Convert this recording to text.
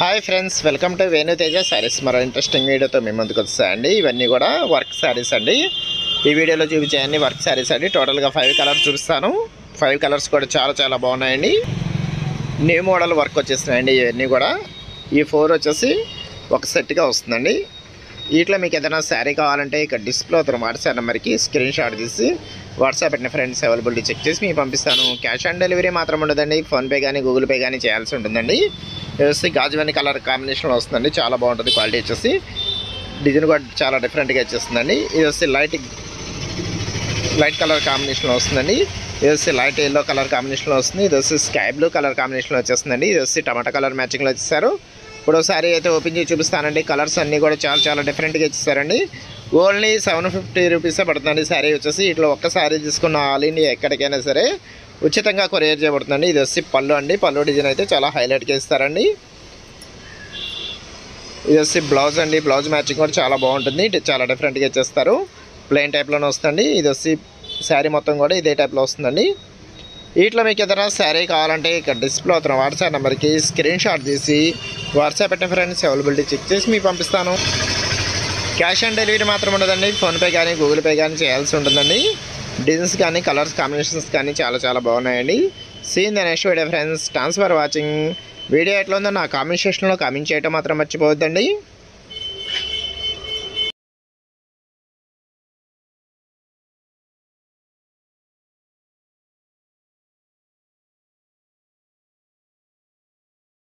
Hi friends, welcome to Venu Teja saris. మరో interesting వీడియోతో మీ ముందుకు వస్తాయండి. ఇవన్నీ కూడా వర్క్ శారీస్ అండి. ఈ వీడియోలో చూపించేయండి వర్క్ శారీస్ అండి. టోటల్గా 5 కలర్స్ చూపిస్తాను. 5 కలర్స్ కూడా చాలా బాగున్నాయండి. న్యూ మోడల్ వర్క్ వచ్చేస్తున్నాయండి. ఇవన్నీ కూడా ఈ 4 వచ్చేసి ఒక సెట్గా వస్తుందండి. వీటిలో మీకు ఏదైనా శారీ కావాలంటే ఇక్కడ డిస్ప్లే అవుతున్న వాట్సాప్ నెంబర్కి స్క్రీన్ షాట్ తీసి వాట్సాప్ పెట్టిన ఫ్రెండ్స్ అవైలబిలిటీ చెక్ చేసి మీకు పంపిస్తాను. క్యాష్ ఆన్ డెలివరీ మాత్రం ఉండదండి. ఫోన్పే కానీ గూగుల్ పే కానీ చేయాల్సి ఉంటుందండి. ఇది వచ్చి గాజువని కలర్ కాంబినేషన్లో వస్తుందండి. చాలా బాగుంటుంది. క్వాలిటీ వచ్చేసి డిజైన్ కూడా చాలా డిఫరెంట్గా వచ్చేస్తుందండి. ఇది వచ్చి లైట్ కలర్ కాంబినేషన్లో వస్తుందండి. ఇది వచ్చి లైట్ ఎల్లో కలర్ కాంబినేషన్లో వస్తుంది. ఇది వచ్చి స్కై బ్లూ కలర్ కాంబినేషన్లో వచ్చేస్తుందండి. ఇది వచ్చి టమాటా కలర్ మ్యాచింగ్లో వచ్చేసారు. ఇప్పుడు శారీ అయితే ఓపెన్ చేసి చూపిస్తానండి. కలర్స్ అన్నీ కూడా చాలా డిఫరెంట్గా ఇచ్చేసారండి. ఓన్లీ 750 రూపీసే పడుతుందండి శారీ వచ్చేసి. ఇట్లా ఒక్క శారీ తీసుకున్న ఆల్ ఇండియా ఎక్కడికైనా సరే ఉచితంగా కొరియర్ చేయబడుతుందండి. ఇది వచ్చి పళ్ళు అండి. పళ్ళు డిజైన్ అయితే చాలా హైలైట్గా ఇస్తారండి. ఇది వచ్చి బ్లౌజ్ అండి. బ్లౌజ్ మ్యాచింగ్ కూడా చాలా బాగుంటుంది. చాలా డిఫరెంట్గా ఇచ్చేస్తారు. ప్లెయిన్ టైప్లోనే వస్తుంది. ఇది వచ్చి శారీ మొత్తం కూడా ఇదే టైప్లో వస్తుందండి. వీటిలో మీకు ఏదైనా శారీ కావాలంటే ఇక్కడ డిస్ప్లే అవుతున్న వాట్సాప్ నెంబర్కి స్క్రీన్ షాట్ తీసి వాట్సాప్ పెట్టిన ఫ్రెండ్స్ అవైలబిలిటీ చెక్ చేసి మీకు పంపిస్తాను. క్యాష్ ఆన్ డెలివరీ మాత్రం ఉండదండి. ఫోన్పే కానీ గూగుల్ పే కానీ చేయాల్సి ఉంటుందండి. డిజైన్స్ కానీ కలర్స్ కాంబినేషన్స్ కానీ చాలా బాగున్నాయండి. Seen the next video friends. Thanks for watching. Video ఎట్లా ఉందో నా కామెంట్ సెక్షన్లో కామెంట్ చేయడం మాత్రం మర్చిపోవద్దండి.